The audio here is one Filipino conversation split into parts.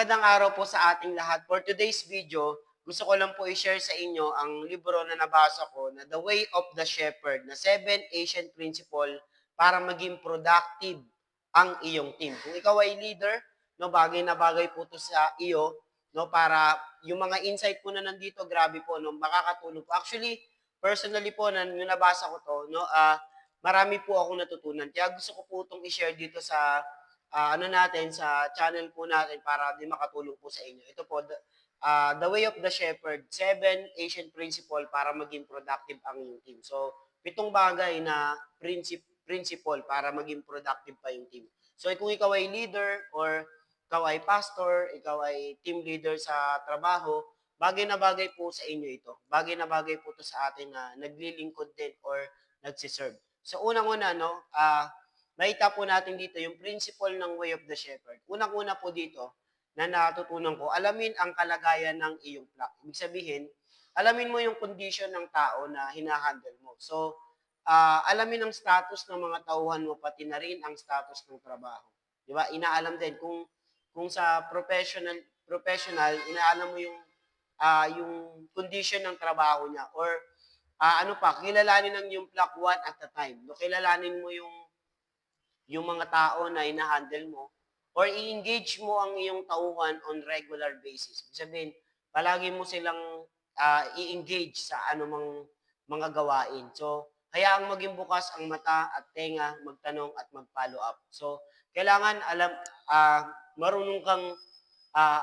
Magandang araw po sa ating lahat. For today's video, gusto ko lang po i-share sa inyo ang libro na nabasa ko na The Way of the Shepherd na 7 Ancient Principle para maging productive ang iyong team. Kung ikaw ay leader, no, bagay na bagay po to sa iyo, no, para yung mga insight po na nandito, grabe po, no, makakatulong po. Actually, personally po, nung nabasa ko to, no, marami po akong natutunan. Kaya gusto ko po itong i-share dito sa ano natin, sa channel po natin para din makatulong po sa inyo. Ito po, The Way of the Shepherd, 7 Ancient Principle para maging productive ang iyong team. So, 7 bagay na principle para maging productive pa yung team. So, kung ikaw ay leader or ikaw ay pastor, ikaw ay team leader sa trabaho, bagay na bagay po sa inyo ito. Bagay na bagay po to sa atin na naglilingkod din or nagsiserve. So, unang-una, no, nakita po natin dito yung principle ng Way of the Shepherd. Unang-una po dito na natutunan ko, alamin ang kalagayan ng iyong flock. Ibig sabihin, alamin mo yung condition ng tao na hinahandle mo. So, alamin ang status ng mga tauhan mo, pati na rin ang status ng trabaho. Di ba? Inaalam din kung sa professional, inaalam mo yung condition ng trabaho niya or ano pa, kilalanin ng yung flock one at a time. No, kilalanin mo yung mga tao na ina-handle mo or i-engage mo ang iyong tauhan on regular basis. Ibig sabihin, palagi mo silang i-engage sa anumang mga gawain. So, hayaang maging bukas ang mata at tenga, magtanong at mag-follow up. So, kailangan marunong kang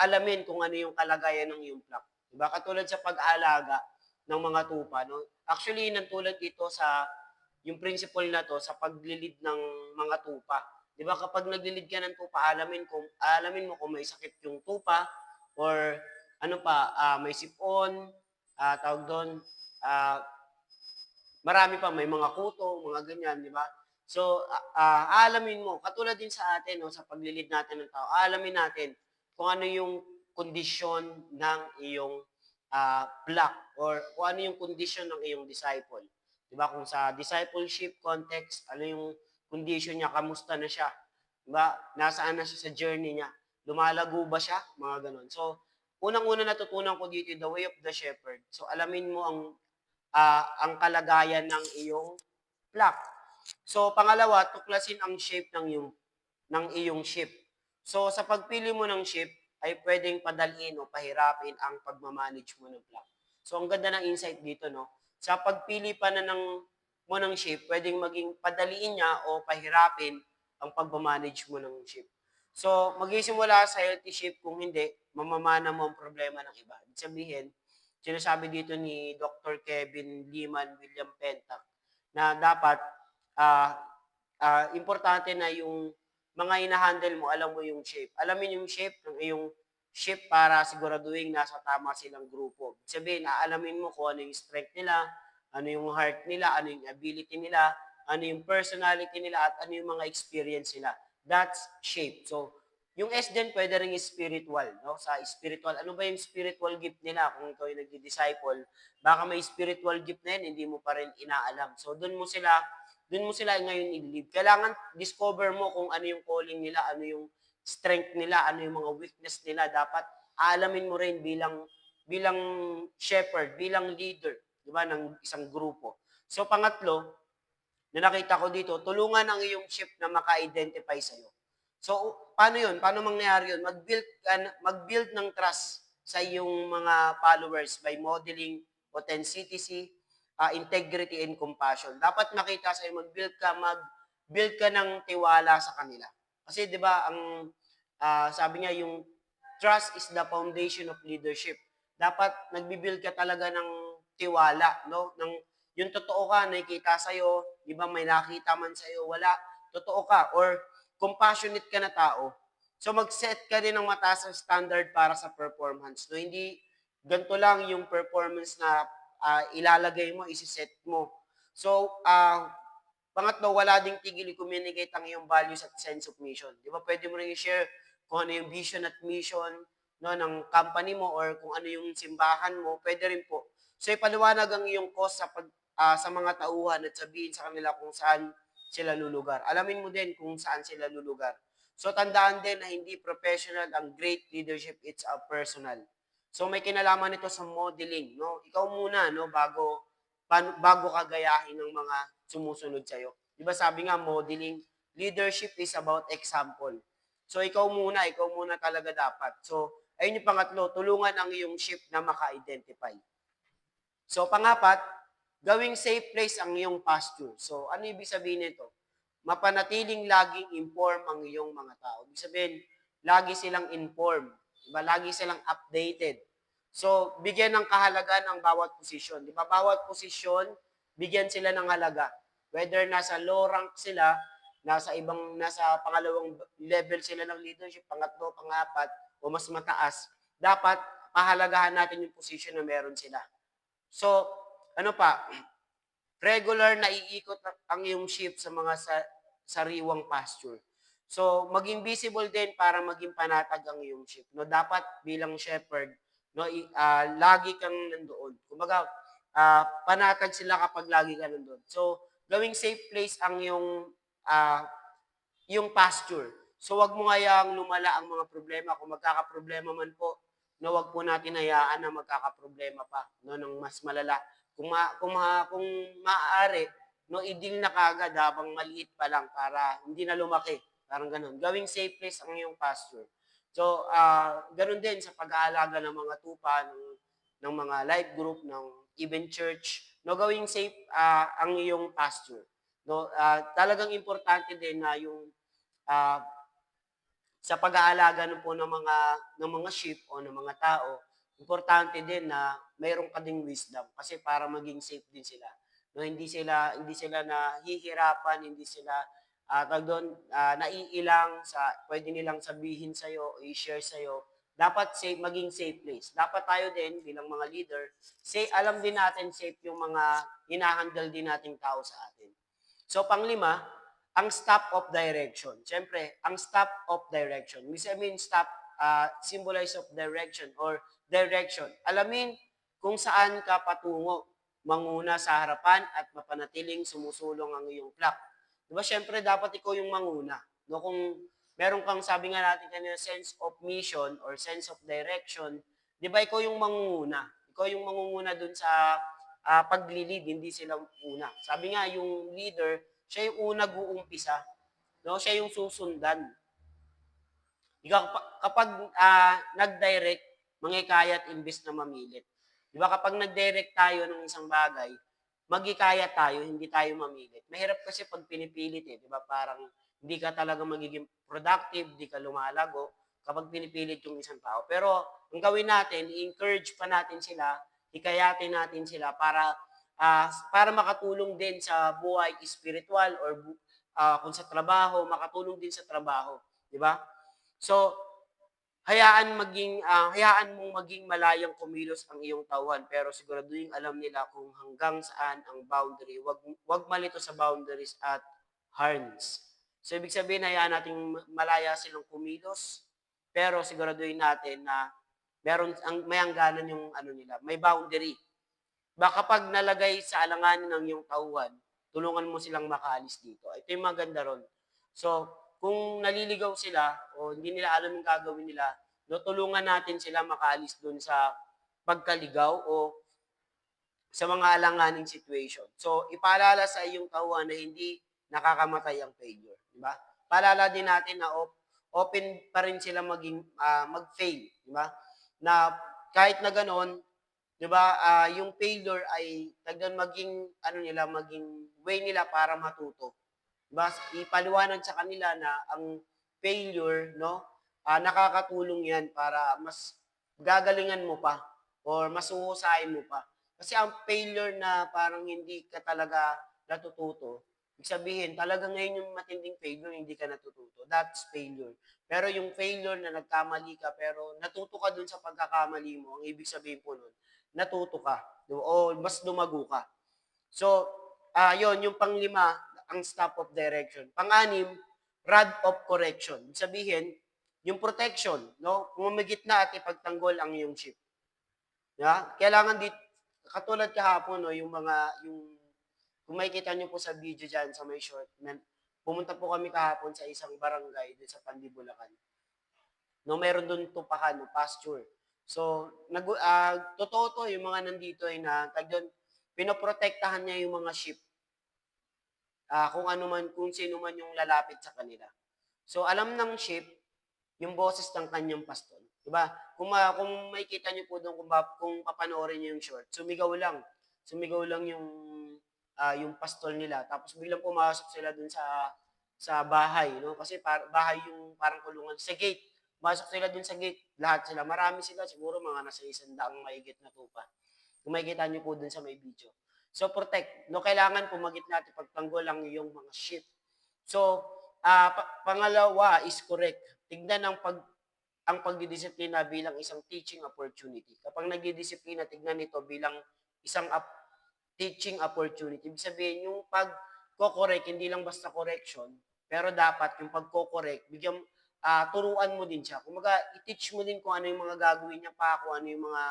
alamin kung ano yung kalagayan ng iyong flock. Diba? Katulad sa pag-aalaga ng mga tupa. No? Actually, nantulad ito sa yung principle na to sa paglilid ng mga tupa. 'Di ba kapag naglilid ka ng tupa, alamin mo kung may sakit yung tupa or ano pa, may sipon, tawag doon, ah, marami pa, may mga kuto, mga ganyan, 'di ba? So, aalamin mo, katulad din sa atin, no, sa paglilid natin ng tao, aalamin natin kung ano yung kondisyon ng iyong flock or kung ano yung kondisyon ng iyong disciple. 'Di ba? Kung sa discipleship context, ano yung condition niya, kamusta na siya? 'Di ba? Nasaan na siya sa journey niya? Lumalago ba siya? Mga ganun. So, unang-una natutunan ko dito, the way of the shepherd. So, alamin mo ang kalagayan ng iyong flock. So, pangalawa, tuklasin ang shape ng iyong ship. So, sa pagpili mo ng ship, ay pwedeng padalhin o pahirapin ang pagmamanage mo ng flock. So, ang ganda ng insight dito, no? Sa pagpili pa na mo ng ship, pwedeng maging padaliin niya o pahirapin ang pagmamanage mo ng ship. So, magsisimula sa healthy ship, kung hindi, mamamana mo ang problema ng iba. Ibig sabihin, sinasabi dito ni Dr. Kevin Leman William Pentak na dapat ah importante na yung mga hina-handle mo, alam mo yung shape. Alamin yung shape ng iyong ship para siguraduhin nasa tama silang grupo. Sabihin, aalamin mo kung ano yung strength nila, ano yung heart nila, ano yung ability nila, ano yung personality nila, at ano yung mga experience nila. That's shape. So, yung S din pwede rin spiritual, no? Sa spiritual, ano ba yung spiritual gift nila kung ikaw yung nagdi-disciple? Baka may spiritual gift na yun, hindi mo pa rin inaalam. So, doon mo sila ngayon i-lead. Kailangan discover mo kung ano yung calling nila, ano yung strength nila, ano yung mga weakness nila. Dapat aalamin mo rin bilang shepherd, bilang leader, 'di ba, ng isang grupo. So pangatlo, na nakita ko dito, tulungan ang iyong sheep na maka-identify sa iyo. So paano 'yun? Paano mangyayari 'yun? Mag-build ng trust sa iyong mga followers by modeling authenticity, integrity and compassion. Dapat makita sa mag-build ka ng tiwala sa kanila. Kasi 'di ba ang sabi niya yung trust is the foundation of leadership. Dapat nagbi-build ka talaga ng tiwala, no? Yung totoo ka, nakikita sa'yo, di ba may nakita man sa'yo, wala, totoo ka, or compassionate ka na tao. So mag-set ka din ng mataas na standard para sa performance. No? Hindi ganito lang yung performance na ilalagay mo, isi-set mo. So, pangatlo, wala ding tigil i-communicate ang iyong values at sense of mission. Di ba pwede mo rin i-share kung ano yung vision at mission no, ng company mo or kung ano yung simbahan mo, pwede rin po. So, ipaliwanag ang iyong cause sa mga tauhan at sabihin sa kanila kung saan sila lulugar. Alamin mo din kung saan sila lulugar. So tandaan din na hindi professional ang great leadership, it's a personal. So may kinalaman nito sa modeling, no? Ikaw muna, no, bago ka gayahin ng mga sumusunod sa iyo. 'Di ba sabi nga modeling, leadership is about example. So ikaw muna talaga dapat. So ayun yung pangatlo, tulungan ang iyong ship na maka-identify. So pangapat, gawing safe place ang iyong pasture. So ano ibig sabihin nito? Mapanatiling laging inform ang iyong mga tao. Ibig sabihin, lagi silang informed, diba? Lagi silang updated. So, bigyan ng kahalagan ang bawat posisyon. Di ba? Bawat posisyon, bigyan sila ng halaga. Whether nasa low rank sila, nasa pangalawang level sila ng leadership, pangatlo, pangapat, o mas mataas, dapat pahalagahan natin yung position na meron sila. So, ano pa, regular na iikot ang iyong sheep sa mga sariwang pasture. So, maging visible din para maging panatag ang iyong sheep. No, dapat bilang shepherd, no, lagi kang nandoon. Kumbaga, panatag sila kapag lagi ka nandoon. So, gawing safe place ang yung pasture. So, wag mo ngayang lumala ang mga problema. Kung magkakaproblema man po, no, wag po natin hayaan na magkakaproblema pa, no, ng mas malala. Kung maaari, no, i-deal na kagad habang maliit pa lang para hindi na lumaki. Parang ganun. Gawing safe place ang iyong pasture. So, ganun din sa pag-aalaga ng mga tupa, ng mga life group, ng even church, no, gawing safe ang iyong pasture. No, talagang importante din na yung uh, sa pag-aalaga po ng mga sheep o ng mga tao, importante din na mayroon ka ding wisdom kasi para maging safe din sila. No, hindi sila nahihirapan, hindi sila naiilang sa pwede nilang sabihin sa iyo o i-share sa iyo. Dapat safe, maging safe place. Dapat tayo din bilang mga leader, alam din natin safe yung mga hinahandle din nating tao sa atin. So panglima, ang stop of direction. Siyempre, ang stop of direction. I mean, stop symbolize of direction or direction. Alamin kung saan ka patungo. Manguna sa harapan at mapanatiling sumusulong ang iyong clock. Diba, siyempre, dapat ikaw yung manguna. No, kung meron kang, sabi nga natin kanina, sense of mission or sense of direction, di ba ikaw yung mangunguna? Ikaw yung mangunguna dun sa paglilid, hindi sila una. Sabi nga, yung leader, siya yung unang uumpisa. No? Siya yung susundan. Kapag nag-direct, mangikayat imbis na mamilit. Di ba kapag nag-direct tayo ng isang bagay, magikayat tayo, hindi tayo mamilit. Mahirap kasi pag pinipilit di ba? Parang hindi ka talaga magiging productive, hindi ka lumalago kapag pinipilit yung isang tao. Pero ang gawin natin, i-encourage pa natin sila, hikayatin natin sila para makatulong din sa buhay spiritual or kung sa trabaho, makatulong din sa trabaho, di ba? So, hayaan mong maging malayang kumilos ang iyong tauhan, pero siguraduhin alam nila kung hanggang saan ang boundary. Wag malito sa boundaries at harms. So, ibig sabihin, hayaan natin malaya silang kumilos, pero siguraduhin natin na may hangganan yung nila, may boundary. Baka kapag nalagay sa alanganin ng iyong tauhan, tulungan mo silang makaalis dito. Ito yung maganda ron. So, kung naliligaw sila o hindi nila alam yung gagawin nila, tulungan natin sila makaalis dun sa pagkaligaw o sa mga alanganing situation. So, ipaalala sa iyong tauhan na hindi nakakamatay ang failure. Di ba? Paalala din natin na open pa rin sila mag-fail. Di ba? Na kahit na ganon, 'di ba, yung failure ay maging maging way nila para matuto. 'Di ba? Ipaliwanag sa kanila na ang failure, no, nakakatulong 'yan para mas gagalingan mo pa or mas uhusayin mo pa. Kasi ang failure na parang hindi ka talaga natututo, ibig sabihin, talaga ngayon yung matinding failure, hindi ka natututo. That's failure. Pero yung failure na nagkamali ka, pero natuto ka dun sa pagkakamali mo, ang ibig sabihin po nun, natuto ka o mas lumago ka. So, yon yung panglima, ang stop of direction. Pang-anim, rod of correction. Ibig sabihin, yung protection, no? Pumamigit na at ipagtanggol ang iyong ship. Yeah? Kailangan katulad kahapon, no, yung kung makikita niyo po sa video diyan sa may short, pumunta po kami kahapon sa isang barangay dun sa Pandi, Bulacan. No, meron dun tupakan, no, pasture. So, totoo to, yung mga nandito ay na, tag doon, pinoprotektahan niya yung mga sheep, kung ano man, kung sino man yung lalapit sa kanila. So, alam ng sheep, yung boses ng kanyang pastor. 'Di ba? Kung makikita niyo po doon kung papanoorin niyo yung short, sumigaw lang. Sumigaw lang yung pastol nila tapos biglang pumasok sila doon sa bahay, no? Kasi bahay yung parang kulungan sa gate. Masok sila doon sa gate, lahat sila. Marami sila, siguro mga nasa 100 mahigit na tupa. Kung makikita niyo po doon sa may video. So protect. No, kailangan pumagit natin pagtanggol ang iyong mga sheep. So, pangalawa is correct. Tignan ang pagdidisiplina bilang isang teaching opportunity. Kapag nagdidisiplina, tignan ito bilang isang teaching opportunity. Ibig sabihin, yung pag-correct, hindi lang basta correction, pero dapat yung pag-correct, turuan mo din siya. Kumaga, i-teach mo din kung ano yung mga gagawin niya pa, kung ano yung mga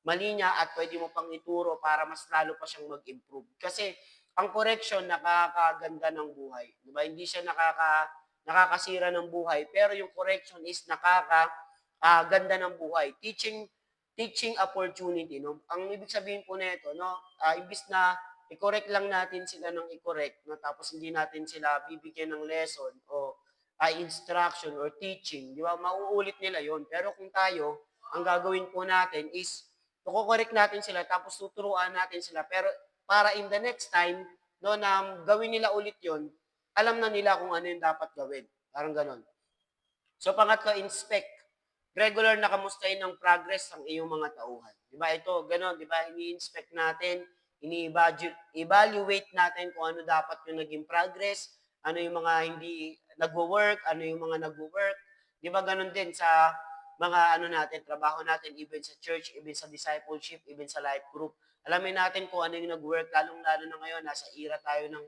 mali niya at pwede mo pang ituro para mas lalo pa siyang mag-improve. Kasi ang correction nakakaganda ng buhay. Di ba? Hindi siya nakakasira ng buhay, pero yung correction is nakakaganda ng buhay. Teaching opportunity, no? Ang ibig sabihin po nito, no, imbis na i-correct lang natin sila ng i-correct, no, tapos hindi natin sila bibigyan ng lesson o instruction or teaching, di ba? Mauulit nila yon. Pero kung tayo, ang gagawin po natin is correct natin sila tapos tuturuan natin sila pero para in the next time no na gawin nila ulit yon, alam na nila kung ano yung dapat gawin. Parang ganon. So pangatlo, inspect. Regular na kamustahin ng progress ang iyong mga tauhan. Di ba ito, ganon, di ba? Ini-inspect natin, ini-evaluate natin kung ano dapat yung naging progress, ano yung mga hindi nagwo-work, ano yung mga nagwo-work. Di ba ganon din sa mga ano natin, trabaho natin, even sa church, even sa discipleship, even sa life group. Alamin natin kung ano yung nag-work, lalong-lalo na ngayon, nasa era tayo ng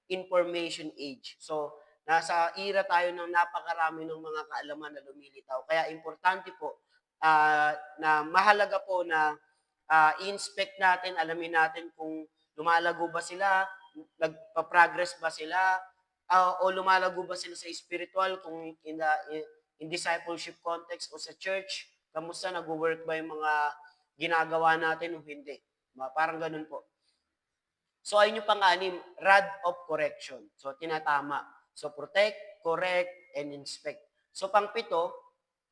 information age. So, nasa era tayo ng napakarami ng mga kaalaman na lumilitaw. Kaya importante po na mahalaga po na i-inspect natin, alamin natin kung lumalago ba sila, nagpa-progress ba sila, o lumalago ba sila sa spiritual, kung in discipleship context o sa church, kamusta, nag-work ba yung mga ginagawa natin o hindi. Parang ganun po. So, ayun yung pang-anim, rod of correction. So, tinatama. So, protect, correct, and inspect. So, pang-pito,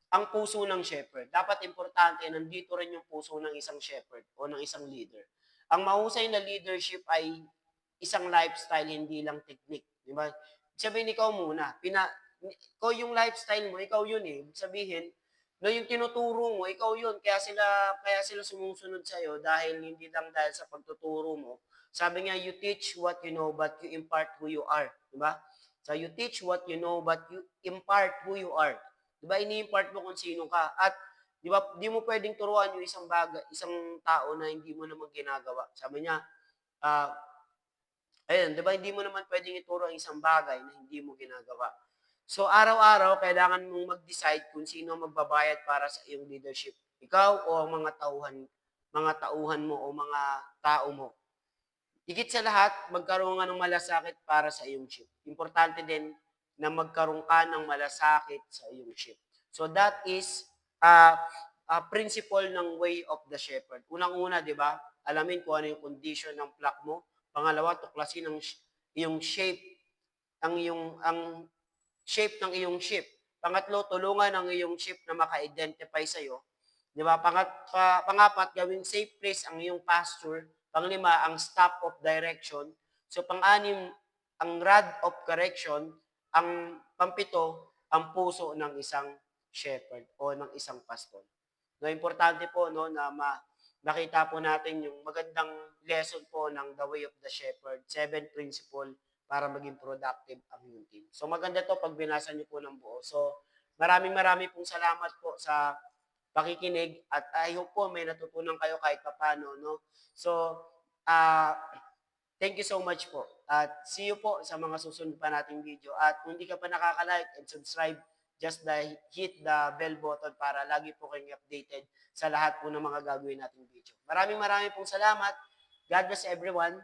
ang puso ng shepherd. Dapat importante, nandito rin yung puso ng isang shepherd o ng isang leader. Ang mahusay na leadership ay isang lifestyle, hindi lang technique. Di ba? Sabihin, ikaw muna. Ikaw yung lifestyle mo, ikaw yun eh. Sabihin, no, yung tinuturo mo, ikaw yun. Kaya sila sumusunod sa'yo dahil hindi lang dahil sa pagtuturo mo. Sabi nga, you teach what you know, but you impart who you are. Diba? So, you teach what you know, but you impart who you are. Diba? Ini-impart mo kung sino ka. At, di ba, di mo pwedeng turuan yung isang tao na hindi mo naman ginagawa. Sabi niya, ayun, di ba, hindi mo naman pwedeng ituro ang isang bagay na hindi mo ginagawa. So, araw-araw, kailangan mong mag-decide kung sino magbabayad para sa iyong leadership. Ikaw o ang mga tauhan mo o mga tao mo. Higit sa lahat, magkaroon nga ng malasakit para sa iyong ship. Importante din na magkaroon ka ng malasakit sa iyong ship. So that is a principle ng way of the shepherd. Unang-una, di ba? Alamin kung ano yung condition ng flock mo. Pangalawa, tuklasin ang iyong shape, ang shape ng iyong ship. Pangatlo, tulungan ang iyong ship na maka-identify sa iyo. Di ba? Pangapat, gawing safe place ang iyong pasture. Panglima, ang stop of direction. So pang-anim, ang rod of correction. Ang pampito, ang puso ng isang shepherd o ng isang pastor. No, importante po no na makita po natin yung magandang lesson po ng The Way of the Shepherd, 7 principle para maging productive ang iyong team. So maganda to pag binasa niyo po ng buo. So maraming pong salamat po sa pakikinig at I hope po may natutunan kayo kahit paano, no? So, thank you so much po. At see you po sa mga susunod pa nating video. At kung hindi ka pa nakaka-like and subscribe, just hit the bell button para lagi po kayong updated sa lahat po ng mga gagawin nating video. Maraming pong salamat. God bless everyone.